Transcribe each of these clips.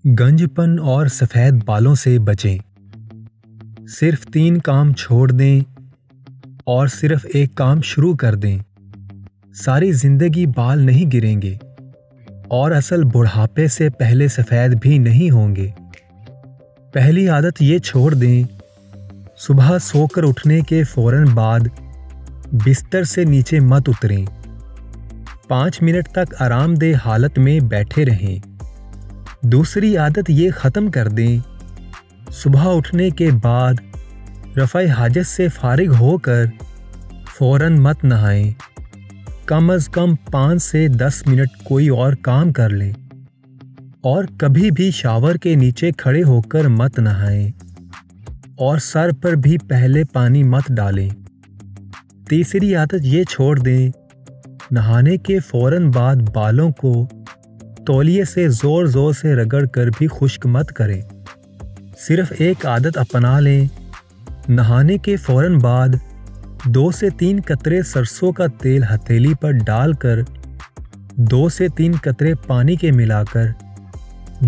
گنجپن اور سفید بالوں سے بچیں۔ صرف 3 کام چھوڑ دیں اور صرف ایک کام شروع کر دیں۔ ساری زندگی بال نہیں گریں گے اور اصل بڑھاپے سے پہلے سفید بھی نہیں ہوں گے۔ پہلی عادت یہ چھوڑ دیں، صبح سو کر اٹھنے کے فوراً بعد بستر سے نیچے مت اتریں۔ 5 منٹ تک آرام دہ حالت میں بیٹھے رہیں۔ دوسری عادت یہ ختم کر دیں، صبح اٹھنے کے بعد رفع حاجت سے فارغ ہو کر فوراً مت نہائیں۔ کم از کم 5 سے 10 منٹ کوئی اور کام کر لیں اور کبھی بھی شاور کے نیچے کھڑے ہو کر مت نہائیں اور سر پر بھی پہلے پانی مت ڈالیں۔ تیسری عادت یہ چھوڑ دیں، نہانے کے فوراً بعد بالوں کو تولیے سے زور زور سے رگڑ کر بھی خشک مت کریں۔ صرف ایک عادت اپنا لیں، نہانے کے فوراً بعد 2 سے 3 قطرے سرسوں کا تیل ہتھیلی پر ڈال کر 2 سے 3 قطرے پانی کے ملا کر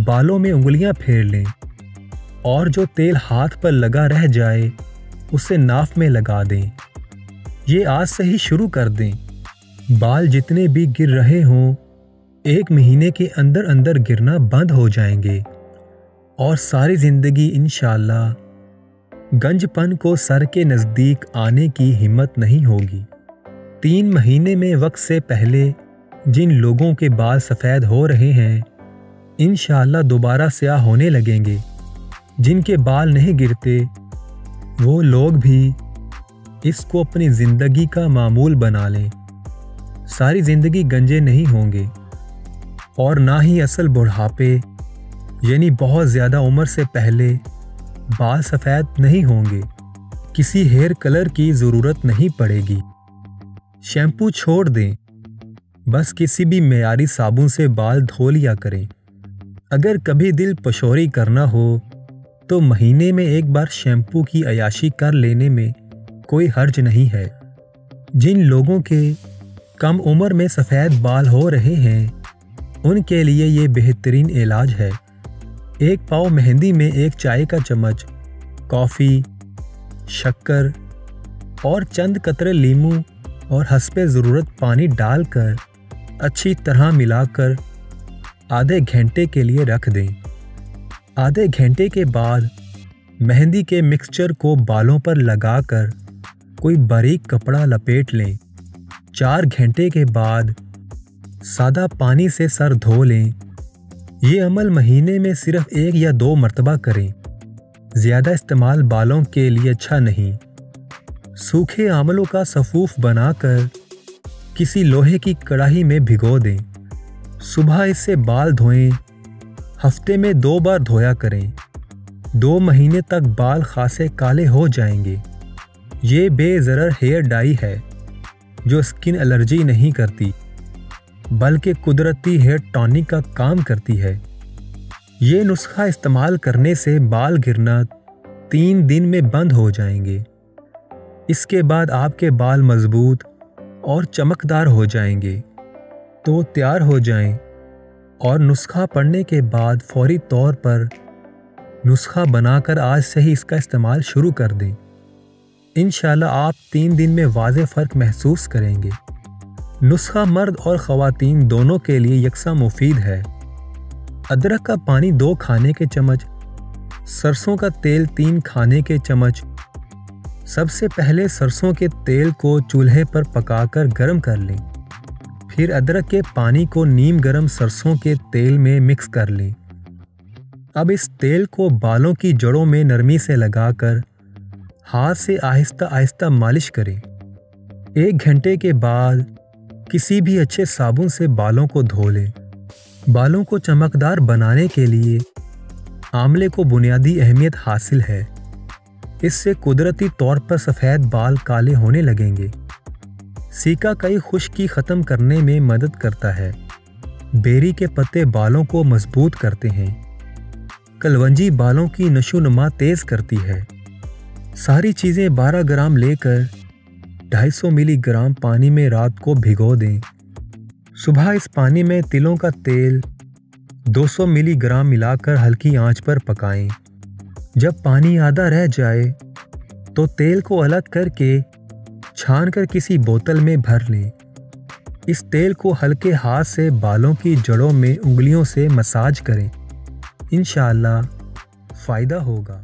بالوں میں انگلیاں پھیر لیں اور جو تیل ہاتھ پر لگا رہ جائے اسے ناف میں لگا دیں۔ یہ آج سے ہی شروع کر دیں۔ بال جتنے بھی گر رہے ہوں 1 مہینے کے اندر اندر گرنا بند ہو جائیں گے اور ساری زندگی انشاءاللہ گنج پن کو سر کے نزدیک آنے کی ہمت نہیں ہوگی۔ 3 مہینے میں وقت سے پہلے جن لوگوں کے بال سفید ہو رہے ہیں انشاءاللہ دوبارہ سیاہ ہونے لگیں گے۔ جن کے بال نہیں گرتے وہ لوگ بھی اس کو اپنی زندگی کا معمول بنا لیں۔ ساری زندگی گنجے نہیں ہوں گے اور نہ ہی اصل بڑھاپے یعنی بہت زیادہ عمر سے پہلے بال سفید نہیں ہوں گے۔ کسی ہیئر کلر کی ضرورت نہیں پڑے گی۔ شیمپو چھوڑ دیں، بس کسی بھی معیاری صابن سے بال دھو لیا کریں۔ اگر کبھی دل پشوری کرنا ہو تو مہینے میں ایک بار شیمپو کی عیاشی کر لینے میں کوئی حرج نہیں ہے۔ جن لوگوں کے کم عمر میں سفید بال ہو رہے ہیں ان کے لیے یہ بہترین علاج ہے۔ 1 پاؤ مہندی میں 1 چائے کا چمچ کافی، شکر اور چند قطرے لیموں اور حسب ضرورت پانی ڈال کر اچھی طرح ملا کر آدھے گھنٹے کے لیے رکھ دیں۔ آدھے گھنٹے کے بعد مہندی کے مکسچر کو بالوں پر لگا کر کوئی باریک کپڑا لپیٹ لیں۔ 4 گھنٹے کے بعد سادہ پانی سے سر دھو لیں۔ یہ عمل مہینے میں صرف 1 یا 2 مرتبہ کریں۔ زیادہ استعمال بالوں کے لیے اچھا نہیں۔ سوکھے آملوں کا سفوف بنا کر کسی لوہے کی کڑاہی میں بھگو دیں۔ صبح اس سے بال دھوئیں۔ ہفتے میں 2 بار دھویا کریں۔ 2 مہینے تک بال خاصے کالے ہو جائیں گے۔ یہ بے ضرر ہیئر ڈائی ہے جو اسکن الرجی نہیں کرتی بلکہ قدرتی ہیئر ٹونک کا کام کرتی ہے۔ یہ نسخہ استعمال کرنے سے بال گرنا 3 دن میں بند ہو جائیں گے۔ اس کے بعد آپ کے بال مضبوط اور چمکدار ہو جائیں گے۔ تو تیار ہو جائیں اور نسخہ پڑھنے کے بعد فوری طور پر نسخہ بنا کر آج سے ہی اس کا استعمال شروع کر دیں۔ انشاءاللہ آپ 3 دن میں واضح فرق محسوس کریں گے۔ نسخہ مرد اور خواتین دونوں کے لیے یکساں مفید ہے۔ ادرک کا پانی 2 کھانے کے چمچ، سرسوں کا تیل 3 کھانے کے چمچ۔ سب سے پہلے سرسوں کے تیل کو چولہے پر پکا کر گرم کر لیں۔ پھر ادرک کے پانی کو نیم گرم سرسوں کے تیل میں مکس کر لیں۔ اب اس تیل کو بالوں کی جڑوں میں نرمی سے لگا کر ہاتھ سے آہستہ آہستہ مالش کریں۔ 1 گھنٹے کے بعد کسی بھی اچھے صابن سے بالوں کو دھو لیں۔ بالوں کو چمکدار بنانے کے لیے آملے کو بنیادی اہمیت حاصل ہے۔ اس سے قدرتی طور پر سفید بال کالے ہونے لگیں گے۔ سیکا کئی خشکی ختم کرنے میں مدد کرتا ہے۔ بیری کے پتے بالوں کو مضبوط کرتے ہیں۔ کلونجی بالوں کی نشو و نما تیز کرتی ہے۔ ساری چیزیں 12 گرام لے کر 250 ملی گرام پانی میں رات کو بھگو دیں۔ صبح اس پانی میں تلوں کا تیل، 200 ملی گرام ملا کر ہلکی آنچ پر پکائیں۔ جب پانی آدھا رہ جائے تو تیل کو الگ کر کے چھان کر کسی بوتل میں بھر لیں۔ اس تیل کو ہلکے ہاتھ سے بالوں کی جڑوں میں انگلیوں سے مساج کریں۔ انشاءاللہ فائدہ ہوگا۔